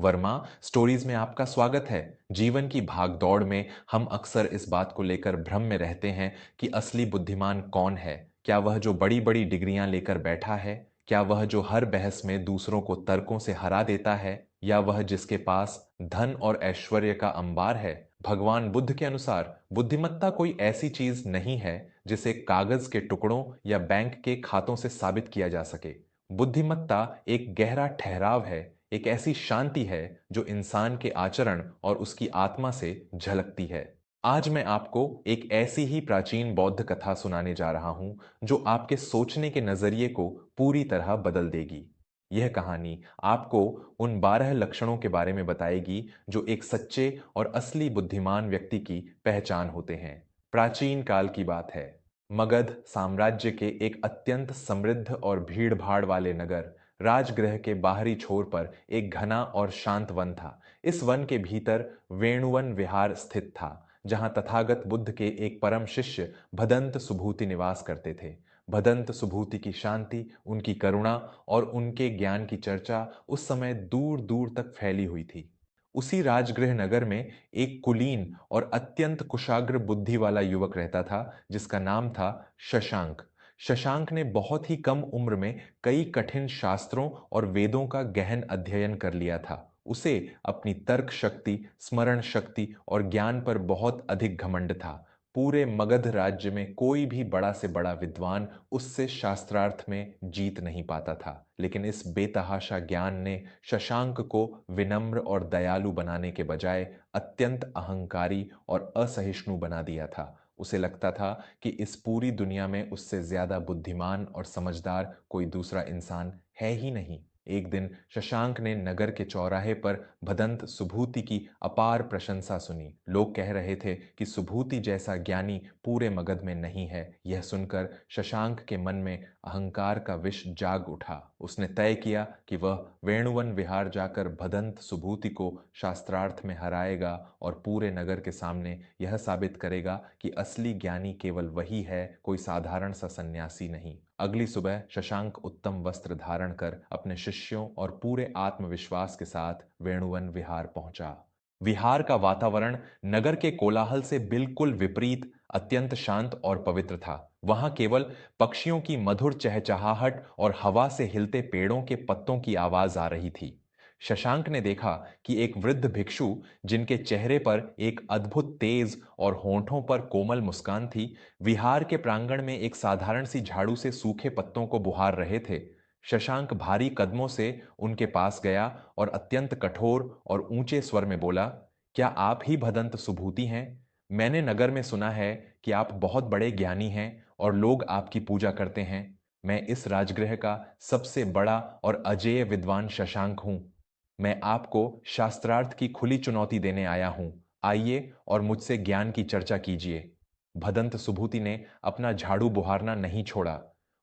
Verma stories में आपका स्वागत है। जीवन की भागदौड़ में हम अक्सर इस बात को लेकर भ्रम में रहते हैं कि असली बुद्धिमान कौन है। क्या वह जो बड़ी बड़ी डिग्रियां लेकर बैठा है? क्या वह जो हर बहस में दूसरों को तर्कों से हरा देता है? या वह जिसके पास धन और ऐश्वर्य का अंबार है? भगवान बुद्ध के अनुसार बुद्धिमत्ता कोई ऐसी चीज नहीं है जिसे कागज के टुकड़ों या बैंक के खातों से साबित किया जा सके। बुद्धिमत्ता एक गहरा ठहराव है, एक ऐसी शांति है जो इंसान के आचरण और उसकी आत्मा से झलकती है। आज मैं आपको एक ऐसी ही प्राचीन बौद्ध कथा सुनाने जा रहा हूं जो आपके सोचने के नजरिए को पूरी तरह बदल देगी। यह कहानी आपको उन 12 लक्षणों के बारे में बताएगी जो एक सच्चे और असली बुद्धिमान व्यक्ति की पहचान होते हैं। प्राचीन काल की बात है। मगध साम्राज्य के एक अत्यंत समृद्ध और भीड़-भाड़ वाले नगर राजगृह के बाहरी छोर पर एक घना और शांत वन था। इस वन के भीतर वेणुवन विहार स्थित था, जहां तथागत बुद्ध के एक परम शिष्य भदंत सुभूति निवास करते थे। भदंत सुभूति की शांति, उनकी करुणा और उनके ज्ञान की चर्चा उस समय दूर दूर तक फैली हुई थी। उसी राजगृह नगर में एक कुलीन और अत्यंत कुशाग्र बुद्धि वाला युवक रहता था, जिसका नाम था शशांक। शशांक ने बहुत ही कम उम्र में कई कठिन शास्त्रों और वेदों का गहन अध्ययन कर लिया था। उसे अपनी तर्क शक्ति, स्मरण शक्ति और ज्ञान पर बहुत अधिक घमंड था। पूरे मगध राज्य में कोई भी बड़ा से बड़ा विद्वान उससे शास्त्रार्थ में जीत नहीं पाता था। लेकिन इस बेतहाशा ज्ञान ने शशांक को विनम्र और दयालु बनाने के बजाय अत्यंत अहंकारी और असहिष्णु बना दिया था। उसे लगता था कि इस पूरी दुनिया में उससे ज्यादा बुद्धिमान और समझदार कोई दूसरा इंसान है ही नहीं। एक दिन शशांक ने नगर के चौराहे पर भदंत सुभूति की अपार प्रशंसा सुनी। लोग कह रहे थे कि सुभूति जैसा ज्ञानी पूरे मगध में नहीं है। यह सुनकर शशांक के मन में अहंकार का विष जाग उठा। उसने तय किया कि वह वेणुवन विहार जाकर भदंत सुभूति को शास्त्रार्थ में हराएगा और पूरे नगर के सामने यह साबित करेगा कि असली ज्ञानी केवल वही है, कोई साधारण सा सन्यासी नहीं। अगली सुबह शशांक उत्तम वस्त्र धारण कर अपने शिष्यों और पूरे आत्मविश्वास के साथ वेणुवन विहार पहुंचा। विहार का वातावरण नगर के कोलाहल से बिल्कुल विपरीत, अत्यंत शांत और पवित्र था। वहां केवल पक्षियों की मधुर चहचहाहट और हवा से हिलते पेड़ों के पत्तों की आवाज आ रही थी। शशांक ने देखा कि एक वृद्ध भिक्षु, जिनके चेहरे पर एक अद्भुत तेज और होठों पर कोमल मुस्कान थी, विहार के प्रांगण में एक साधारण सी झाड़ू से सूखे पत्तों को बुहार रहे थे। शशांक भारी कदमों से उनके पास गया और अत्यंत कठोर और ऊंचे स्वर में बोला, क्या आप ही भदंत सुभूति हैं? मैंने नगर में सुना है कि आप बहुत बड़े ज्ञानी हैं और लोग आपकी पूजा करते हैं। मैं इस राजगृह का सबसे बड़ा और अजेय विद्वान शशांक हूं। मैं आपको शास्त्रार्थ की खुली चुनौती देने आया हूं। आइए और मुझसे ज्ञान की चर्चा कीजिए। भदंत सुभूति ने अपना झाड़ू बुहारना नहीं छोड़ा।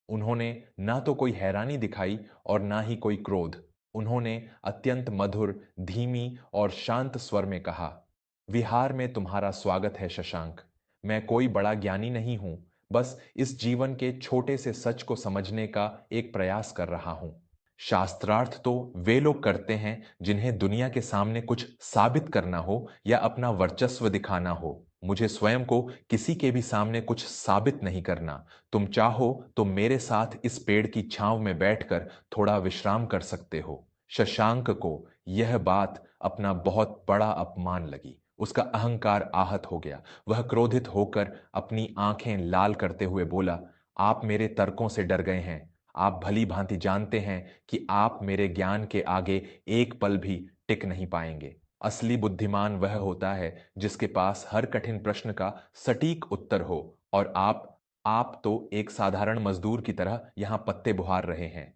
उन्होंने ना तो कोई हैरानी दिखाई और ना ही कोई क्रोध। उन्होंने अत्यंत मधुर, धीमी और शांत स्वर में कहा, विहार में तुम्हारा स्वागत है शशांक। मैं कोई बड़ा ज्ञानी नहीं हूं, बस इस जीवन के छोटे से सच को समझने का एक प्रयास कर रहा हूं। शास्त्रार्थ तो वे लोग करते हैं जिन्हें दुनिया के सामने कुछ साबित करना हो या अपना वर्चस्व दिखाना हो। मुझे स्वयं को किसी के भी सामने कुछ साबित नहीं करना। तुम चाहो तो मेरे साथ इस पेड़ की छांव में बैठकर थोड़ा विश्राम कर सकते हो। शशांक को यह बात अपना बहुत बड़ा अपमान लगी। उसका अहंकार आहत हो गया। वह क्रोधित होकर अपनी आंखें लाल करते हुए बोला, आप मेरे तर्कों से डर गए हैं। आप भली भांति जानते हैं कि आप मेरे ज्ञान के आगे एक पल भी टिक नहीं पाएंगे। असली बुद्धिमान वह होता है जिसके पास हर कठिन प्रश्न का सटीक उत्तर हो, और आप तो एक साधारण मजदूर की तरह यहां पत्ते बुहार रहे हैं।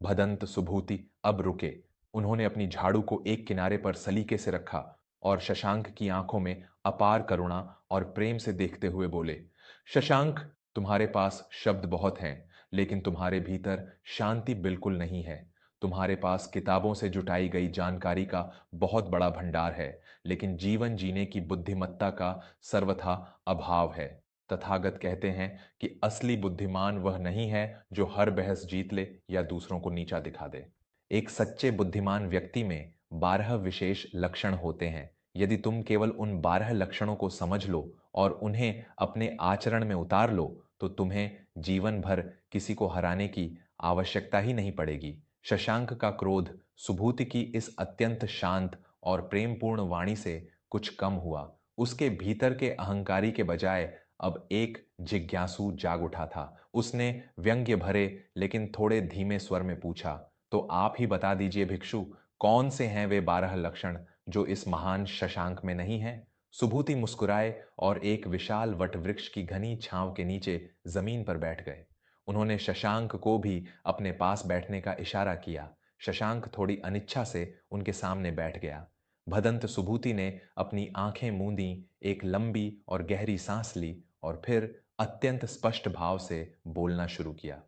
भदंत सुभूति अब रुके। उन्होंने अपनी झाड़ू को एक किनारे पर सलीके से रखा और शशांक की आंखों में अपार करुणा और प्रेम से देखते हुए बोले, शशांक, तुम्हारे पास शब्द बहुत हैं, लेकिन तुम्हारे भीतर शांति बिल्कुल नहीं है। तुम्हारे पास किताबों से जुटाई गई जानकारी का बहुत बड़ा भंडार है, लेकिन जीवन जीने की बुद्धिमत्ता का सर्वथा अभाव है। तथागत कहते हैं कि असली बुद्धिमान वह नहीं है जो हर बहस जीत ले या दूसरों को नीचा दिखा दे। एक सच्चे बुद्धिमान व्यक्ति में 12 विशेष लक्षण होते हैं। यदि तुम केवल उन 12 लक्षणों को समझ लो और उन्हें अपने आचरण में उतार लो, तो तुम्हें जीवन भर किसी को हराने की आवश्यकता ही नहीं पड़ेगी। शशांक का क्रोध सुभूति की इस अत्यंत शांत और प्रेमपूर्ण वाणी से कुछ कम हुआ। उसके भीतर के अहंकारी के बजाय अब एक जिज्ञासु जाग उठा था। उसने व्यंग्य भरे लेकिन थोड़े धीमे स्वर में पूछा, तो आप ही बता दीजिए भिक्षु, कौन से हैं वे 12 लक्षण जो इस महान शशांक में नहीं हैं? सुभूति मुस्कुराए और एक विशाल वटवृक्ष की घनी छांव के नीचे जमीन पर बैठ गए। उन्होंने शशांक को भी अपने पास बैठने का इशारा किया। शशांक थोड़ी अनिच्छा से उनके सामने बैठ गया। भदंत सुभूति ने अपनी आंखें मूंदी, एक लंबी और गहरी सांस ली और फिर अत्यंत स्पष्ट भाव से बोलना शुरू किया।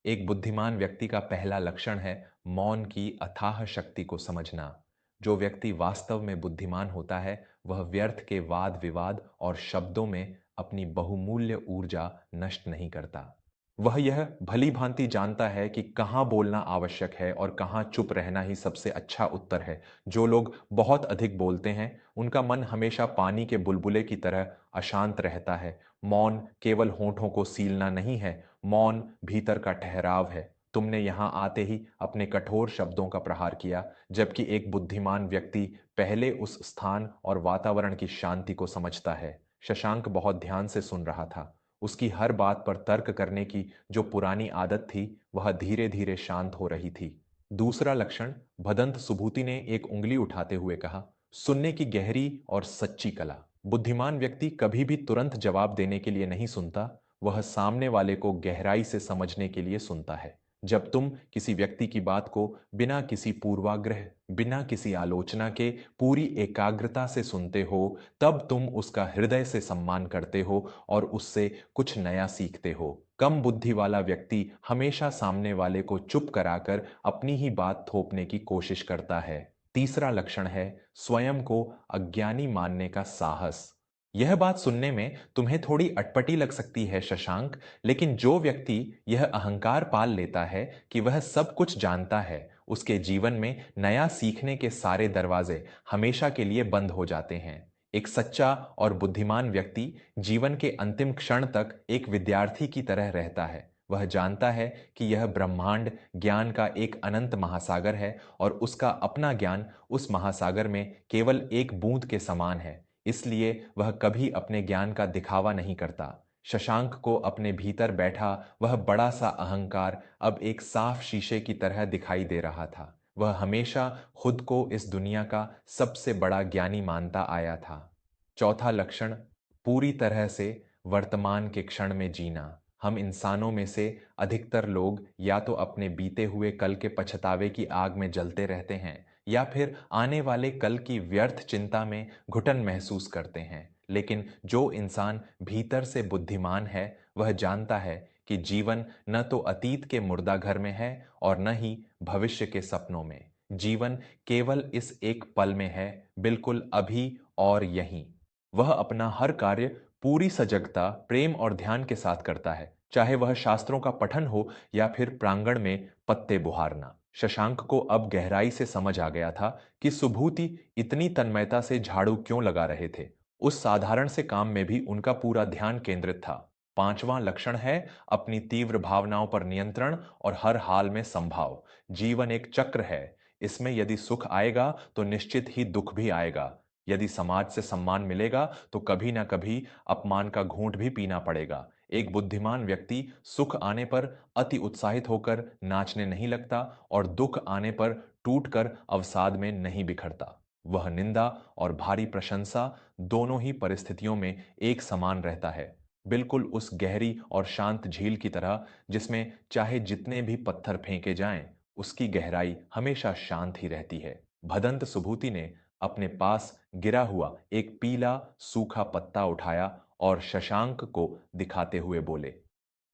एक बुद्धिमान व्यक्ति का पहला लक्षण है मौन की अथाह शक्ति को समझना। जो व्यक्ति वास्तव में बुद्धिमान होता है, वह व्यर्थ के वाद विवाद और शब्दों में अपनी बहुमूल्य ऊर्जा नष्ट नहीं करता। वह यह भली भांति जानता है कि कहाँ बोलना आवश्यक है और कहाँ चुप रहना ही सबसे अच्छा उत्तर है। जो लोग बहुत अधिक बोलते हैं, उनका मन हमेशा पानी के बुलबुले की तरह अशांत रहता है। मौन केवल होठों को सीलना नहीं है, मौन भीतर का ठहराव है। तुमने यहाँ आते ही अपने कठोर शब्दों का प्रहार किया, जबकि एक बुद्धिमान व्यक्ति पहले उस स्थान और वातावरण की शांति को समझता है। शशांक बहुत ध्यान से सुन रहा था। उसकी हर बात पर तर्क करने की जो पुरानी आदत थी, वह धीरे धीरे शांत हो रही थी। दूसरा लक्षण, भदंत सुभूति ने एक उंगली उठाते हुए कहा, सुनने की गहरी और सच्ची कला। बुद्धिमान व्यक्ति कभी भी तुरंत जवाब देने के लिए नहीं सुनता, वह सामने वाले को गहराई से समझने के लिए सुनता है। जब तुम किसी व्यक्ति की बात को बिना किसी पूर्वाग्रह, बिना किसी आलोचना के पूरी एकाग्रता से सुनते हो, तब तुम उसका हृदय से सम्मान करते हो और उससे कुछ नया सीखते हो। कम बुद्धि वाला व्यक्ति हमेशा सामने वाले को चुप कराकर अपनी ही बात थोपने की कोशिश करता है। तीसरा लक्षण है स्वयं को अज्ञानी मानने का साहस। यह बात सुनने में तुम्हें थोड़ी अटपटी लग सकती है शशांक, लेकिन जो व्यक्ति यह अहंकार पाल लेता है कि वह सब कुछ जानता है, उसके जीवन में नया सीखने के सारे दरवाजे हमेशा के लिए बंद हो जाते हैं। एक सच्चा और बुद्धिमान व्यक्ति जीवन के अंतिम क्षण तक एक विद्यार्थी की तरह रहता है। वह जानता है कि यह ब्रह्मांड ज्ञान का एक अनंत महासागर है और उसका अपना ज्ञान उस महासागर में केवल एक बूंद के समान है। इसलिए वह कभी अपने ज्ञान का दिखावा नहीं करता। शशांक को अपने भीतर बैठा वह बड़ा सा अहंकार अब एक साफ शीशे की तरह दिखाई दे रहा था। वह हमेशा खुद को इस दुनिया का सबसे बड़ा ज्ञानी मानता आया था। चौथा लक्षण, पूरी तरह से वर्तमान के क्षण में जीना। हम इंसानों में से अधिकतर लोग या तो अपने बीते हुए कल के पछतावे की आग में जलते रहते हैं या फिर आने वाले कल की व्यर्थ चिंता में घुटन महसूस करते हैं। लेकिन जो इंसान भीतर से बुद्धिमान है, वह जानता है कि जीवन न तो अतीत के मुर्दाघर में है और न ही भविष्य के सपनों में। जीवन केवल इस एक पल में है, बिल्कुल अभी और यहीं। वह अपना हर कार्य पूरी सजगता, प्रेम और ध्यान के साथ करता है, चाहे वह शास्त्रों का पठन हो या फिर प्रांगण में पत्ते बुहारना। शशांक को अब गहराई से समझ आ गया था कि सुभूति इतनी तन्मयता से झाड़ू क्यों लगा रहे थे। उस साधारण से काम में भी उनका पूरा ध्यान केंद्रित था। पांचवां लक्षण है अपनी तीव्र भावनाओं पर नियंत्रण और हर हाल में संभाव। जीवन एक चक्र है। इसमें यदि सुख आएगा तो निश्चित ही दुख भी आएगा। यदि समाज से सम्मान मिलेगा तो कभी ना कभी अपमान का घूंट भी पीना पड़ेगा। एक बुद्धिमान व्यक्ति सुख आने पर अति उत्साहित होकर नाचने नहीं लगता और दुख आने पर टूटकर अवसाद में नहीं बिखरता। वह निंदा और भारी प्रशंसा दोनों ही परिस्थितियों में एक समान रहता है, बिल्कुल उस गहरी और शांत झील की तरह जिसमें चाहे जितने भी पत्थर फेंके जाएं, उसकी गहराई हमेशा शांत ही रहती है। भदंत सुभूति ने अपने पास गिरा हुआ एक पीला सूखा पत्ता उठाया और शशांक को दिखाते हुए बोले,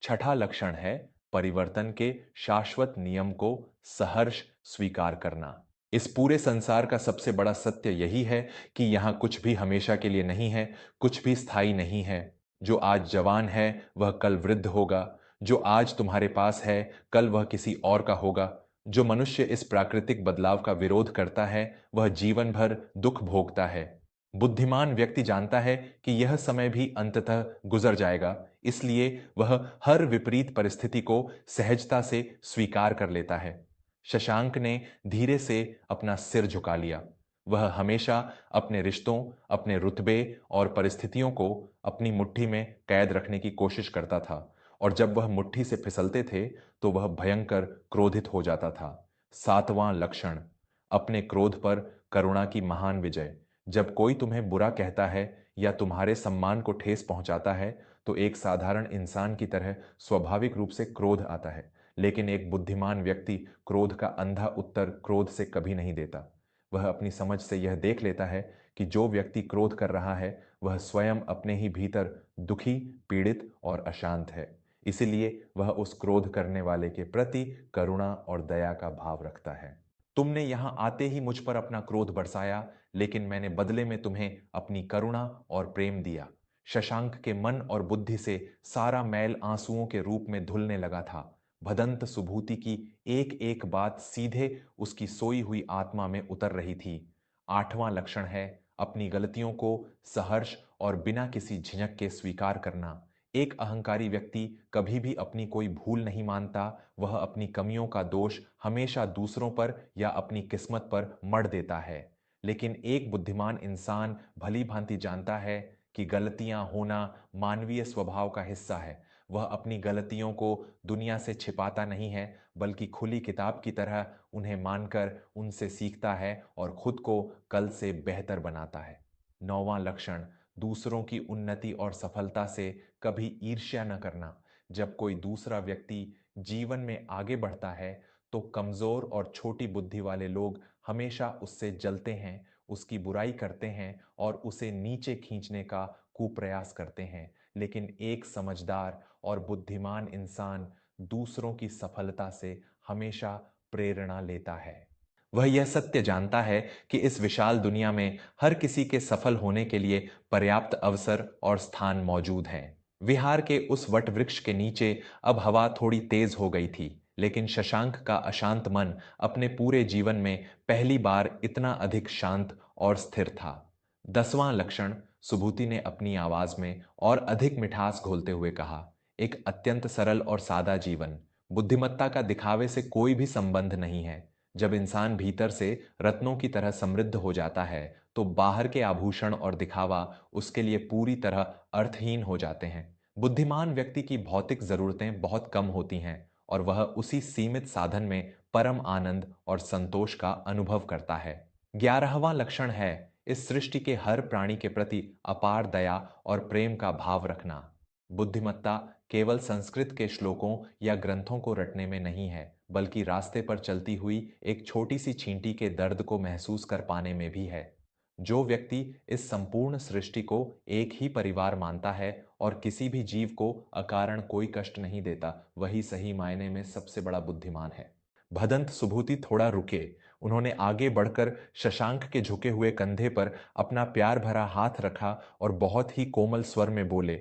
छठा लक्षण है परिवर्तन के शाश्वत नियम को सहर्ष स्वीकार करना। इस पूरे संसार का सबसे बड़ा सत्य यही है कि यहाँ कुछ भी हमेशा के लिए नहीं है, कुछ भी स्थायी नहीं है। जो आज जवान है वह कल वृद्ध होगा, जो आज तुम्हारे पास है कल वह किसी और का होगा। जो मनुष्य इस प्राकृतिक बदलाव का विरोध करता है वह जीवन भर दुख भोगता है। बुद्धिमान व्यक्ति जानता है कि यह समय भी अंततः गुजर जाएगा, इसलिए वह हर विपरीत परिस्थिति को सहजता से स्वीकार कर लेता है। शशांक ने धीरे से अपना सिर झुका लिया। वह हमेशा अपने रिश्तों, अपने रुतबे और परिस्थितियों को अपनी मुट्ठी में कैद रखने की कोशिश करता था, और जब वह मुट्ठी से फिसलते थे तो वह भयंकर क्रोधित हो जाता था। सातवां लक्षण, अपने क्रोध पर करुणा की महान विजय। जब कोई तुम्हें बुरा कहता है या तुम्हारे सम्मान को ठेस पहुंचाता है तो एक साधारण इंसान की तरह स्वाभाविक रूप से क्रोध आता है, लेकिन एक बुद्धिमान व्यक्ति क्रोध का अंधा उत्तर क्रोध से कभी नहीं देता। वह अपनी समझ से यह देख लेता है कि जो व्यक्ति क्रोध कर रहा है वह स्वयं अपने ही भीतर दुखी, पीड़ित और अशांत है। इसीलिए वह उस क्रोध करने वाले के प्रति करुणा और दया का भाव रखता है। तुमने यहां आते ही मुझ पर अपना क्रोध बरसाया, लेकिन मैंने बदले में तुम्हें अपनी करुणा और प्रेम दिया। शशांक के मन और बुद्धि से सारा मैल आंसुओं के रूप में धुलने लगा था। भदंत सुभूति की एक एक बात सीधे उसकी सोई हुई आत्मा में उतर रही थी। आठवां लक्षण है अपनी गलतियों को सहर्ष और बिना किसी झिझक के स्वीकार करना। एक अहंकारी व्यक्ति कभी भी अपनी कोई भूल नहीं मानता, वह अपनी कमियों का दोष हमेशा दूसरों पर या अपनी किस्मत पर मढ़ देता है। लेकिन एक बुद्धिमान इंसान भली भांति जानता है कि गलतियां होना मानवीय स्वभाव का हिस्सा है। वह अपनी गलतियों को दुनिया से छिपाता नहीं है, बल्कि खुली किताब की तरह उन्हें मानकर उनसे सीखता है और खुद को कल से बेहतर बनाता है। नौवां लक्षण, दूसरों की उन्नति और सफलता से कभी ईर्ष्या न करना। जब कोई दूसरा व्यक्ति जीवन में आगे बढ़ता है तो कमजोर और छोटी बुद्धि वाले लोग हमेशा उससे जलते हैं, उसकी बुराई करते हैं और उसे नीचे खींचने का कुप्रयास करते हैं। लेकिन एक समझदार और बुद्धिमान इंसान दूसरों की सफलता से हमेशा प्रेरणा लेता है। वह यह सत्य जानता है कि इस विशाल दुनिया में हर किसी के सफल होने के लिए पर्याप्त अवसर और स्थान मौजूद हैं। विहार के उस वट वृक्ष के नीचे अब हवा थोड़ी तेज हो गई थी, लेकिन शशांक का अशांत मन अपने पूरे जीवन में पहली बार इतना अधिक शांत और स्थिर था। 10वां लक्षण, सुभूति ने अपनी आवाज में और अधिक मिठास घोलते हुए कहा, एक अत्यंत सरल और सादा जीवन। बुद्धिमत्ता का दिखावे से कोई भी संबंध नहीं है। जब इंसान भीतर से रत्नों की तरह समृद्ध हो जाता है तो बाहर के आभूषण और दिखावा उसके लिए पूरी तरह अर्थहीन हो जाते हैं। बुद्धिमान व्यक्ति की भौतिक जरूरतें बहुत कम होती हैं और वह उसी सीमित साधन में परम आनंद और संतोष का अनुभव करता है। 11वां लक्षण है इस सृष्टि के हर प्राणी के प्रति अपार दया और प्रेम का भाव रखना। बुद्धिमत्ता केवल संस्कृत के श्लोकों या ग्रंथों को रटने में नहीं है, बल्कि रास्ते पर चलती हुई एक छोटी सी चींटी के दर्द को महसूस कर पाने में भी है। जो व्यक्ति इस संपूर्ण सृष्टि को एक ही परिवार मानता है और किसी भी जीव को अकारण कोई कष्ट नहीं देता, वही सही मायने में सबसे बड़ा बुद्धिमान है। भदंत सुभूति थोड़ा रुके। उन्होंने आगे बढ़कर शशांक के झुके हुए कंधे पर अपना प्यार भरा हाथ रखा और बहुत ही कोमल स्वर में बोले।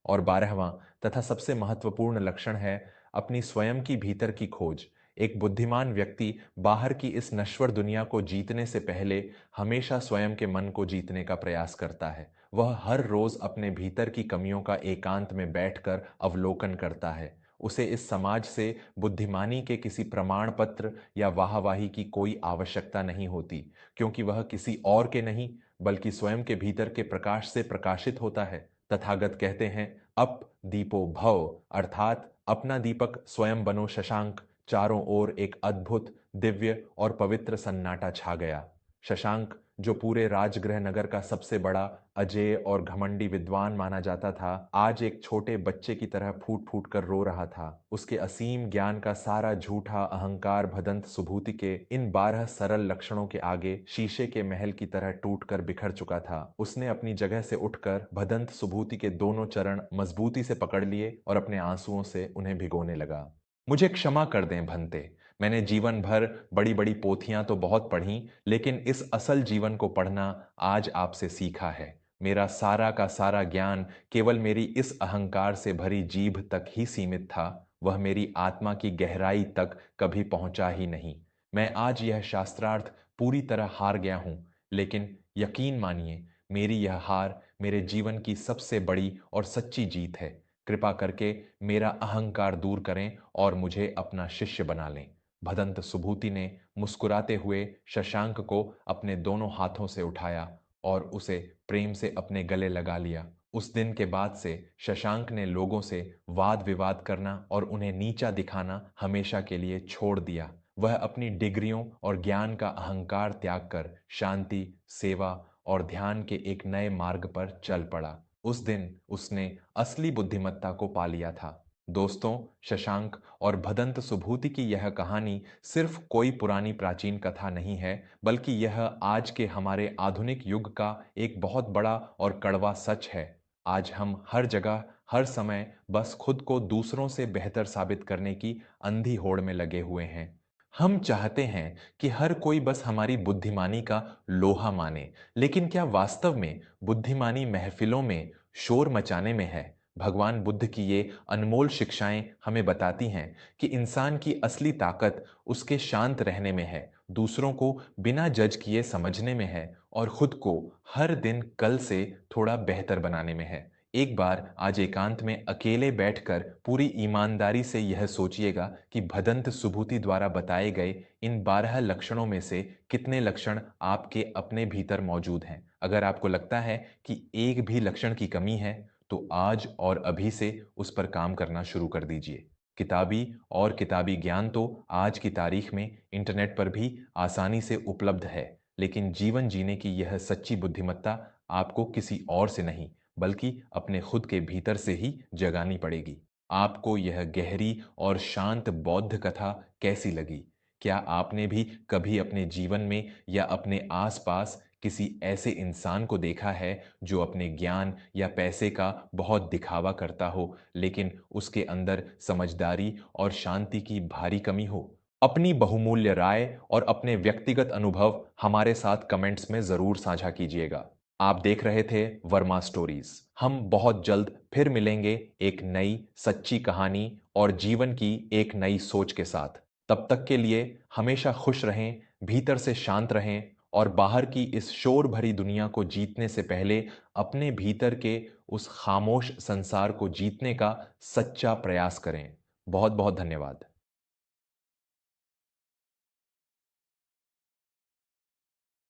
और 12वां तथा सबसे महत्वपूर्ण लक्षण है अपनी स्वयं की भीतर की खोज। एक बुद्धिमान व्यक्ति बाहर की इस नश्वर दुनिया को जीतने से पहले हमेशा स्वयं के मन को जीतने का प्रयास करता है। वह हर रोज अपने भीतर की कमियों का एकांत में बैठकर अवलोकन करता है। उसे इस समाज से बुद्धिमानी के किसी प्रमाण पत्र या वाहवाही की कोई आवश्यकता नहीं होती, क्योंकि वह किसी और के नहीं बल्कि स्वयं के भीतर के प्रकाश से प्रकाशित होता है। तथागत कहते हैं, अप दीपो भव, अर्थात अपना दीपक स्वयं बनो शशांक। चारों ओर एक अद्भुत, दिव्य और पवित्र सन्नाटा छा गया। शशांक, जो पूरे राजगृह नगर का सबसे बड़ा, अजेय और घमंडी विद्वान माना जाता था, आज एक छोटे बच्चे की तरह फूट फूट कर रो रहा था। उसके असीम ज्ञान का सारा झूठा अहंकार भदंत सुभूति के इन 12 सरल लक्षणों के आगे शीशे के महल की तरह टूटकर बिखर चुका था। उसने अपनी जगह से उठकर भदंत सुभूति के दोनों चरण मजबूती से पकड़ लिए और अपने आंसुओं से उन्हें भिगोने लगा। मुझे क्षमा कर दें भंते, मैंने जीवन भर बड़ी बड़ी पोथियां तो बहुत पढ़ी, लेकिन इस असल जीवन को पढ़ना आज आपसे सीखा है। मेरा सारा का सारा ज्ञान केवल मेरी इस अहंकार से भरी जीभ तक ही सीमित था। वह मेरी आत्मा की गहराई तक कभी पहुंचा ही नहीं। मैं आज यह शास्त्रार्थ पूरी तरह हार गया हूं, लेकिन यकीन मानिए, मेरी यह हार मेरे जीवन की सबसे बड़ी और सच्ची जीत है। कृपा करके मेरा अहंकार दूर करें और मुझे अपना शिष्य बना लें। भदंत सुभूति ने मुस्कुराते हुए शशांक को अपने दोनों हाथों से उठाया और उसे प्रेम से अपने गले लगा लिया। उस दिन के बाद से शशांक ने लोगों से वाद विवाद करना और उन्हें नीचा दिखाना हमेशा के लिए छोड़ दिया। वह अपनी डिग्रियों और ज्ञान का अहंकार त्याग कर शांति, सेवा और ध्यान के एक नए मार्ग पर चल पड़ा। उस दिन उसने असली बुद्धिमत्ता को पा लिया था। दोस्तों, शशांक और भदंत सुभूति की यह कहानी सिर्फ कोई पुरानी प्राचीन कथा नहीं है, बल्कि यह आज के हमारे आधुनिक युग का एक बहुत बड़ा और कड़वा सच है। आज हम हर जगह, हर समय बस खुद को दूसरों से बेहतर साबित करने की अंधी होड़ में लगे हुए हैं। हम चाहते हैं कि हर कोई बस हमारी बुद्धिमानी का लोहा माने, लेकिन क्या वास्तव में बुद्धिमानी महफिलों में शोर मचाने में है? भगवान बुद्ध की ये अनमोल शिक्षाएं हमें बताती हैं कि इंसान की असली ताकत उसके शांत रहने में है, दूसरों को बिना जज किए समझने में है और खुद को हर दिन कल से थोड़ा बेहतर बनाने में है। एक बार आज एकांत में अकेले बैठकर पूरी ईमानदारी से यह सोचिएगा कि भदंत सुभूति द्वारा बताए गए इन 12 लक्षणों में से कितने लक्षण आपके अपने भीतर मौजूद हैं। अगर आपको लगता है कि एक भी लक्षण की कमी है, तो आज और अभी से उस पर काम करना शुरू कर दीजिए। किताबी ज्ञान तो आज की तारीख में इंटरनेट पर भी आसानी से उपलब्ध है, लेकिन जीवन जीने की यह सच्ची बुद्धिमत्ता आपको किसी और से नहीं, बल्कि अपने खुद के भीतर से ही जगानी पड़ेगी। आपको यह गहरी और शांत बौद्ध कथा कैसी लगी? क्या आपने भी कभी अपने जीवन में या अपने आसपास किसी ऐसे इंसान को देखा है जो अपने ज्ञान या पैसे का बहुत दिखावा करता हो, लेकिन उसके अंदर समझदारी और शांति की भारी कमी हो? अपनी बहुमूल्य राय और अपने व्यक्तिगत अनुभव हमारे साथ कमेंट्स में जरूर साझा कीजिएगा। आप देख रहे थे वर्मा स्टोरीज। हम बहुत जल्द फिर मिलेंगे एक नई सच्ची कहानी और जीवन की एक नई सोच के साथ। तब तक के लिए हमेशा खुश रहें, भीतर से शांत रहें और बाहर की इस शोर भरी दुनिया को जीतने से पहले अपने भीतर के उस खामोश संसार को जीतने का सच्चा प्रयास करें। बहुत बहुत धन्यवाद।